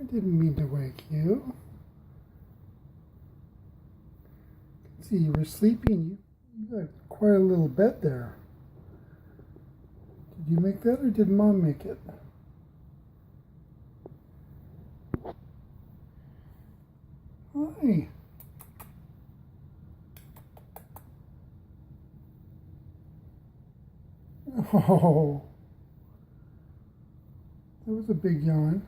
I didn't mean to wake you. See, you were sleeping. You got quite a little bed there. Did you make that or did Mom make it? Hi. Oh, that was a big yawn.